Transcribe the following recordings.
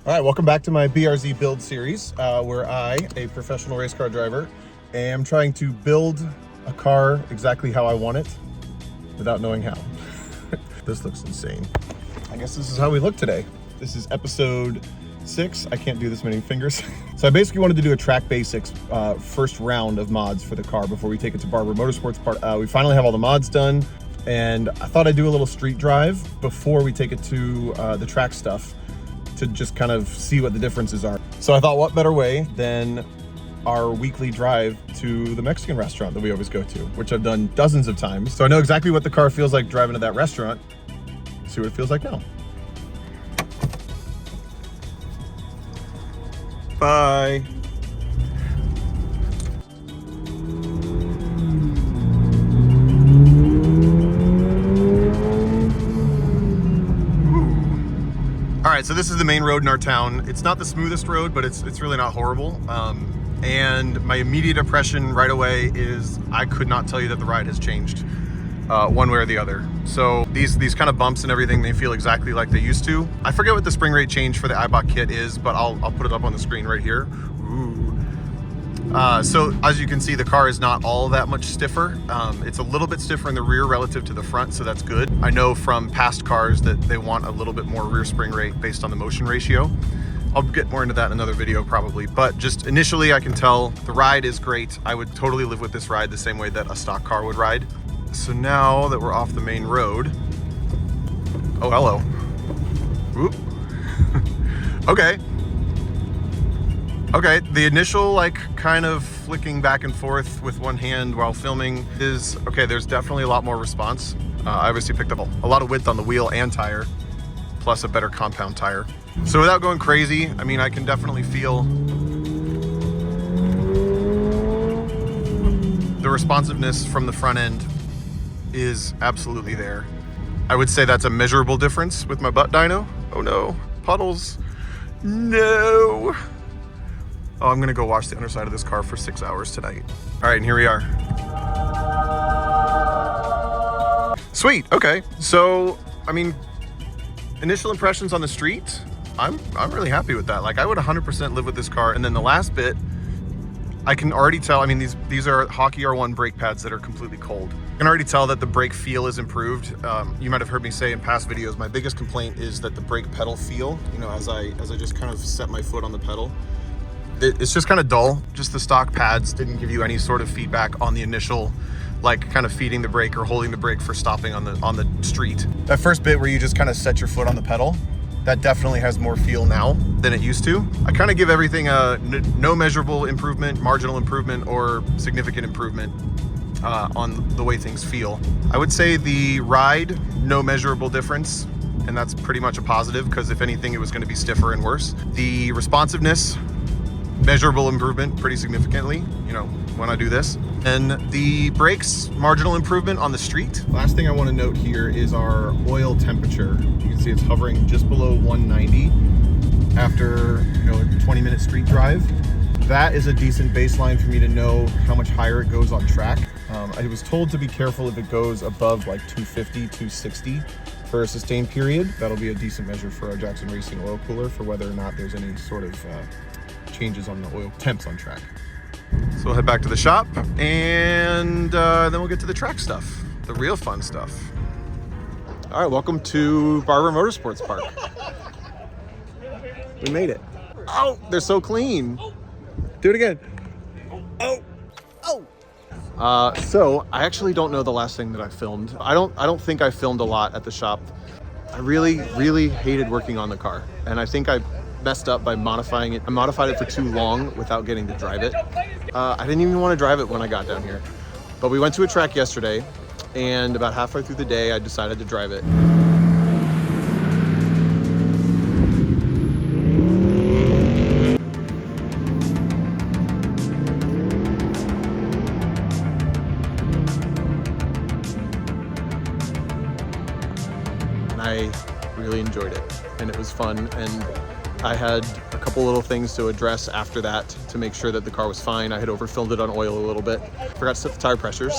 All right, welcome back to my BRZ Build series, where I, a professional race car driver, am trying to build a car exactly how I want it without knowing how. This looks insane. I guess this is how we look today. This is episode 6. I can't do this many fingers. So I basically wanted to do a track basics first round of mods for the car before we take it to Barber Motorsports Park. We finally have all the mods done, and I thought I'd do a little street drive before we take it to the track stuff, to just kind of see what the differences are. So I thought, what better way than our weekly drive to the Mexican restaurant that we always go to, which I've done dozens of times. So I know exactly what the car feels like driving to that restaurant. See what it feels like now. Bye. All right, so this is the main road in our town. It's not the smoothest road, but it's really not horrible. And my immediate impression right away is I could not tell you that the ride has changed one way or the other. So these kind of bumps and everything, they feel exactly like they used to. I forget what the spring rate change for the iBot kit is, but I'll put it up on the screen right here. Ooh. So as you can see, the car is not all that much stiffer. It's a little bit stiffer in the rear relative to the front, so that's good. I know from past cars that they want a little bit more rear spring rate based on the motion ratio. I'll get more into that in another video probably, but just initially I can tell the ride is great. I would totally live with this ride the same way that a stock car would ride. So now that we're off the main road, oh, hello. Oop. Okay. Okay, the initial like kind of flicking back and forth with one hand while filming is, okay, there's definitely a lot more response. I obviously picked up a lot of width on the wheel and tire, plus a better compound tire. So without going crazy, I mean, I can definitely feel the responsiveness from the front end is absolutely there. I would say that's a measurable difference with my butt dyno. Oh no, puddles, no. Oh, I'm gonna go wash the underside of this car for 6 hours tonight. All right, and here we are. Sweet, okay. So, I mean, initial impressions on the street, I'm really happy with that. Like, I would 100% live with this car. And then the last bit, I can already tell, I mean, these are Hockey R1 brake pads that are completely cold. I can already tell that the brake feel is improved. You might have heard me say in past videos, my biggest complaint is that the brake pedal feel, you know, as I just kind of set my foot on the pedal, it's just kind of dull. Just the stock pads didn't give you any sort of feedback on the initial, like kind of feeding the brake or holding the brake for stopping on the street. That first bit where you just kind of set your foot on the pedal, that definitely has more feel now than it used to. I kind of give everything a no measurable improvement, marginal improvement, or significant improvement on the way things feel. I would say the ride, no measurable difference, and that's pretty much a positive, because if anything, it was going to be stiffer and worse. The responsiveness, measurable improvement pretty significantly, you know, when I do this. And the brakes, marginal improvement on the street. Last thing I want to note here is our oil temperature. You can see it's hovering just below 190 after, you know, a 20-minute street drive. That is a decent baseline for me to know how much higher it goes on track. I was told to be careful if it goes above like 250, 260 for a sustained period. That'll be a decent measure for our Jackson Racing oil cooler for whether or not there's any sort of changes on the oil temps on track. So we'll head back to the shop, and then we'll get to the track stuff, the real fun stuff. All right, welcome to Barber Motorsports Park. We made it. Oh, they're so clean. Do it again. Oh, oh. So I actually don't know the last thing that I filmed. I don't think I filmed a lot at the shop. I really hated working on the car, and I think I messed up by modifying it. I modified it for too long without getting to drive it. I didn't even want to drive it when I got down here. But we went to a track yesterday, and about halfway through the day, I decided to drive it. And I really enjoyed it, and it was fun, and I had a couple little things to address after that to make sure that the car was fine. I had overfilled it on oil a little bit. Forgot to set the tire pressures,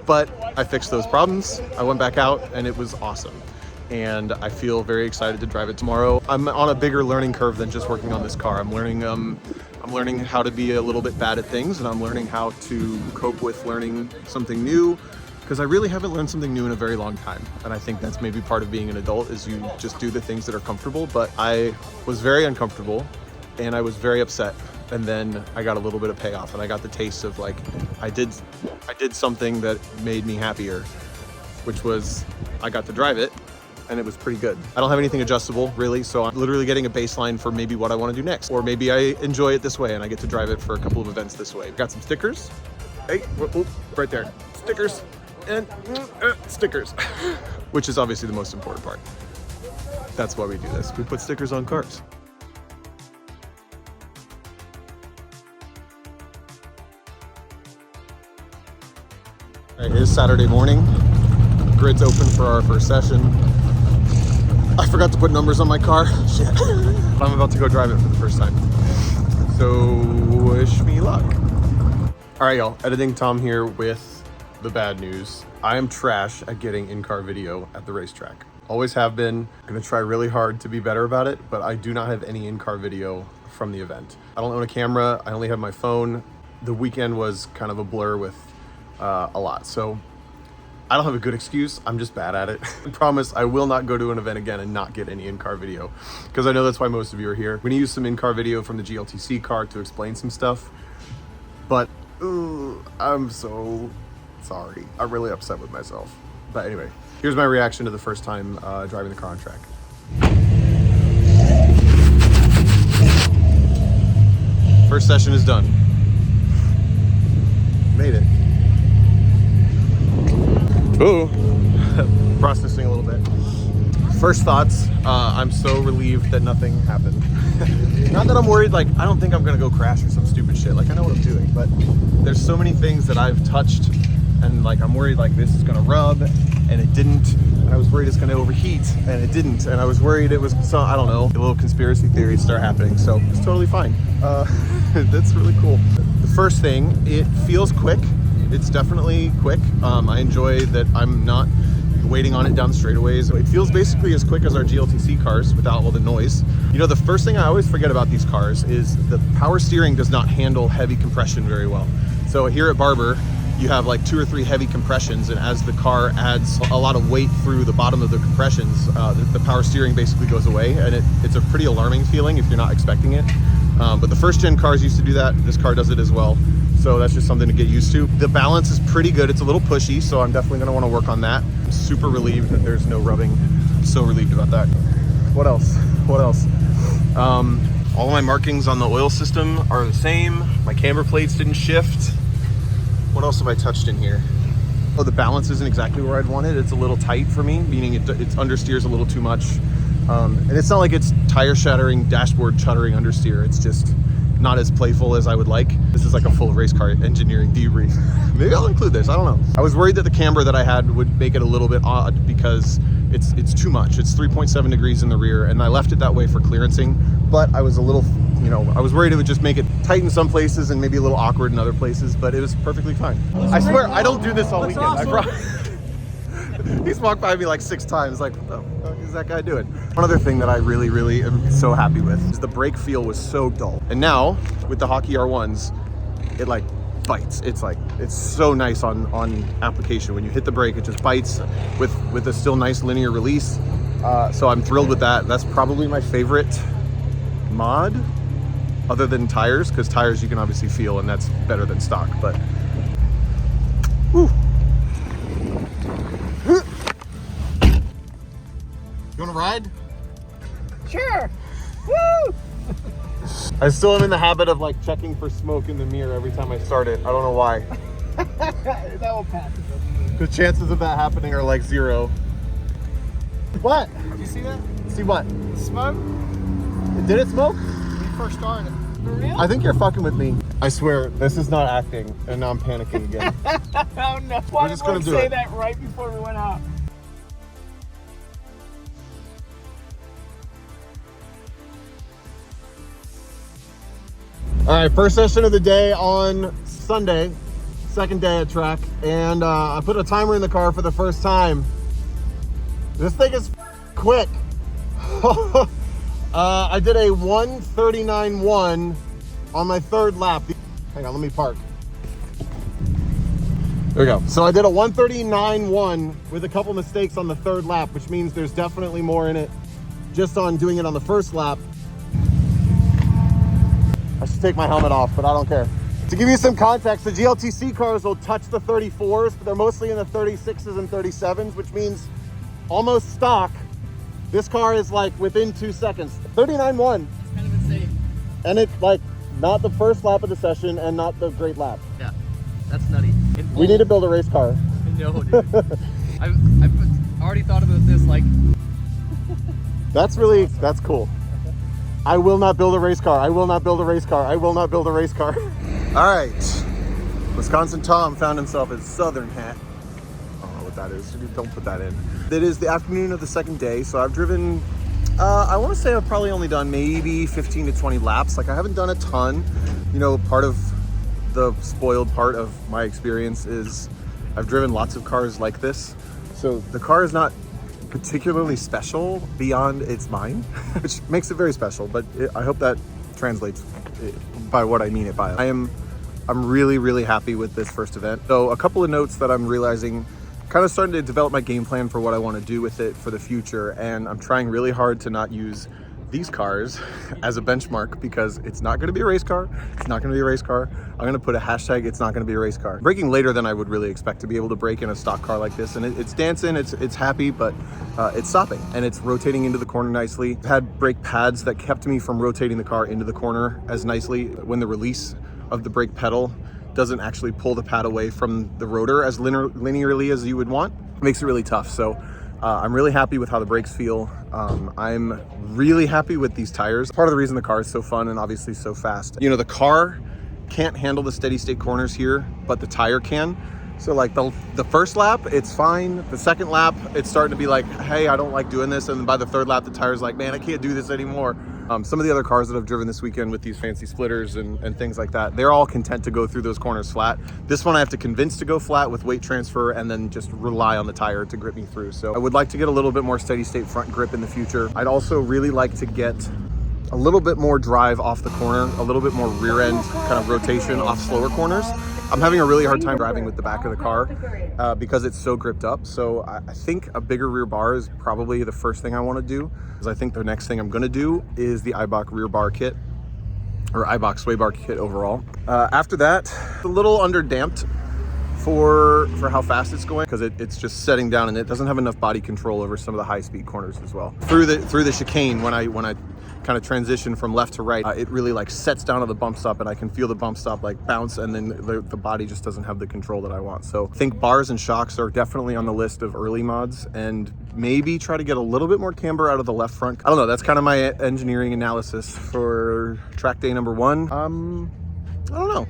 but I fixed those problems. I went back out and it was awesome. and I feel very excited to drive it tomorrow. I'm on a bigger learning curve than just working on this car. I'm learning how to be a little bit bad at things, and I'm learning how to cope with learning something new, because I really haven't learned something new in a very long time. And I think that's maybe part of being an adult, is you just do the things that are comfortable. But I was very uncomfortable and I was very upset. And then I got a little bit of payoff, and I got the taste of like, I did something that made me happier, which was I got to drive it, and it was pretty good. I don't have anything adjustable really, so I'm literally getting a baseline for maybe what I want to do next. Or maybe I enjoy it this way and I get to drive it for a couple of events this way. Got some stickers. Hey, oh, right there. Stickers and stickers, which is obviously the most important part. That's why we do this. We put stickers on cars. All right, it is Saturday morning. Grid's open for our first session. I forgot to put numbers on my car. Shit. I'm about to go drive it for the first time. So wish me luck. All right, y'all. Editing Tom here with the bad news. I am trash at getting in-car video at the racetrack. Always have been. I'm gonna try really hard to be better about it, but I do not have any in-car video from the event. I don't own a camera. I only have my phone. The weekend was kind of a blur with a lot. So I don't have a good excuse. I'm just bad at it. I promise I will not go to an event again and not get any in-car video, because I know that's why most of you are here. We're gonna use some in-car video from the GLTC car to explain some stuff, but I'm so sorry. I'm really upset with myself. But anyway, here's my reaction to the first time driving the car on track. First session is done. Made it. Ooh, processing a little bit. First thoughts, I'm so relieved that nothing happened. Not that I'm worried, like, I don't think I'm gonna go crash or some stupid shit. Like, I know what I'm doing, but there's so many things that I've touched, and like, I'm worried like this is gonna rub, and it didn't. And I was worried it's gonna overheat, and it didn't. And I was worried it was, so I don't know, a little conspiracy theories start happening. So it's totally fine. That's really cool. The first thing, it feels quick. It's definitely quick. I enjoy that I'm not waiting on it down straightaways. It feels basically as quick as our GLTC cars without all the noise. You know, the first thing I always forget about these cars is the power steering does not handle heavy compression very well. So here at Barber, you have like 2 or 3 heavy compressions, and as the car adds a lot of weight through the bottom of the compressions, the power steering basically goes away, and it's a pretty alarming feeling if you're not expecting it. But the first gen cars used to do that. This car does it as well. So that's just something to get used to. The balance is pretty good. It's a little pushy, so I'm definitely gonna wanna work on that. I'm super relieved that there's no rubbing. I'm so relieved about that. What else? What else? All of my markings on the oil system are the same. My camber plates didn't shift. What else have I touched in here? Oh, the balance isn't exactly where I'd want it. It's a little tight for me, meaning it understeers a little too much. And it's not like it's tire shattering, dashboard shuddering understeer. It's just not as playful as I would like. This is like a full race car engineering debrief. Maybe I'll include this, I don't know. I was worried that the camber that I had would make it a little bit odd because it's too much. It's 3.7 degrees in the rear, and I left it that way for clearancing, but I was a little, you know, I was worried it would just make it tight in some places and maybe a little awkward in other places, but it was perfectly fine. I swear, I don't do this all weekend. Awesome. He's walked by me like 6 times, like, what the fuck is that guy doing? One other thing that I really am so happy with is the brake feel was so dull. And now, with the Hockey R1s, it like bites. It's so nice on application. When you hit the brake, it just bites with a still nice linear release. So I'm thrilled with that. That's probably my favorite mod, other than tires, because tires you can obviously feel, and that's better than stock, but whew. You wanna ride? Sure. Woo! I still am in the habit of like checking for smoke in the mirror every time I start it. I don't know why. That will pass. The chances of that happening are like 0. What? Did you see that? See what? Smoke? Did it smoke? When you first started. For real? I think you're fucking with me. I swear, this is not acting, and now I'm panicking again. Oh no. Why just did gonna we do say it. that right before we went out? All right, first session of the day on Sunday, second day at track, and I put a timer in the car for the first time. This thing is quick. I did a 1:39.1 on my third lap. Hang on, let me park. There we go. So I did a 1:39.1 with a couple mistakes on the third lap, which means there's definitely more in it just on doing it on the first lap. I should take my helmet off, but I don't care. To give you some context, the GLTC cars will touch the 34s, but they're mostly in the 36s and 37s, which means almost stock. This car is like within 2 seconds. 39.1. It's kind of insane. And it's like not the first lap of the session and not the great lap. Yeah, that's nutty. We need to build a race car. No, dude. I've already thought about this, like... That's cool. I will not build a race car. I will not build a race car. I will not build a race car. All right. Wisconsin Tom found himself a Southern hat. I don't know what that is. Don't put that in. It is the afternoon of the second day, so I've driven, I want to say I've probably only done maybe 15 to 20 laps. Like, I haven't done a ton. You know, part of the spoiled part of my experience is I've driven lots of cars like this. So the car is not particularly special beyond its mine, which makes it very special, but I hope that translates by what I mean it by. I'm really, really happy with this first event. So a couple of notes that I'm realizing, kind of starting to develop my game plan for what I want to do with it for the future, and I'm trying really hard to not use these cars as a benchmark because it's not going to be a race car. It's not going to be a race car. I'm going to put a hashtag, it's not going to be a race car. Braking later than I would really expect to be able to brake in a stock car like this. And it's dancing, it's happy, but it's stopping and it's rotating into the corner nicely. I've had brake pads that kept me from rotating the car into the corner as nicely when the release of the brake pedal doesn't actually pull the pad away from the rotor as linearly as you would want. It makes it really tough. So I'm really happy with how the brakes feel. I'm really happy with these tires. Part of the reason the car is so fun and obviously so fast. You know, the car can't handle the steady state corners here, but the tire can. So like the first lap, it's fine. The second lap, it's starting to be like, hey, I don't like doing this. And then by the third lap, the tire's like, man, I can't do this anymore. Some of the other cars that I've driven this weekend with these fancy splitters and things like that, they're all content to go through those corners flat. This one I have to convince to go flat with weight transfer and then just rely on the tire to grip me through. So I would like to get a little bit more steady state front grip in the future. I'd also really like to get a little bit more drive off the corner, a little bit more rear end kind of rotation off slower corners. I'm having a really hard time driving with the back of the car because it's so gripped up. So I think a bigger rear bar is probably the first thing I want to do. Because I think the next thing I'm going to do is the Eibach rear bar kit, or Eibach sway bar kit overall. After that, a little underdamped for how fast it's going because it's just setting down and it doesn't have enough body control over some of the high speed corners as well. Through the chicane, when I kind of transition from left to right, it really like sets down to the bump stop and I can feel the bump stop like bounce, and then the body just doesn't have the control that I want. So I think bars and shocks are definitely on the list of early mods, and maybe try to get a little bit more camber out of the left front. I don't know, that's kind of my engineering analysis for track day number 1. I don't know.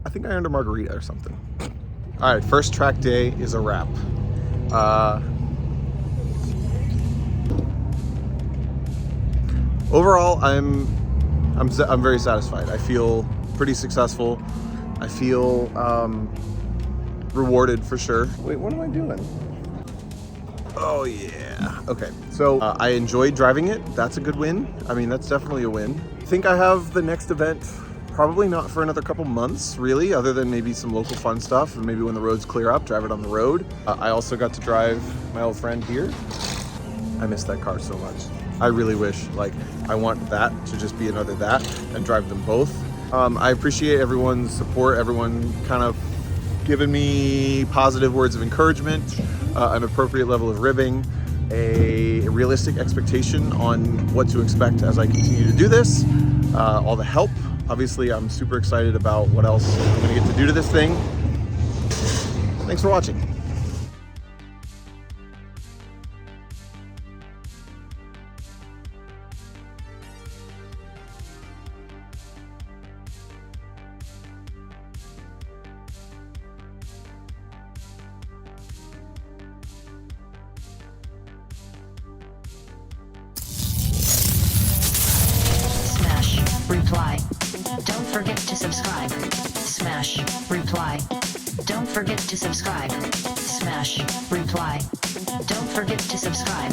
I think I earned a margarita or something. All right, first track day is a wrap. Overall, I'm very satisfied. I feel pretty successful. I feel rewarded for sure. Wait, what am I doing? Oh yeah. Okay, so I enjoyed driving it. That's a good win. I mean, that's definitely a win. I think I have the next event probably not for another couple months, really, other than maybe some local fun stuff, and maybe when the roads clear up, drive it on the road. I also got to drive my old friend here. I miss that car so much. I really wish, like, I want that to just be another that and drive them both. I appreciate everyone's support, everyone kind of giving me positive words of encouragement, an appropriate level of ribbing, a realistic expectation on what to expect as I continue to do this, all the help. Obviously, I'm super excited about what else I'm gonna get to do to this thing. Thanks for watching. Reply. Don't forget to subscribe. Smash. Reply. Don't forget to subscribe. Smash. Reply. Don't forget to subscribe.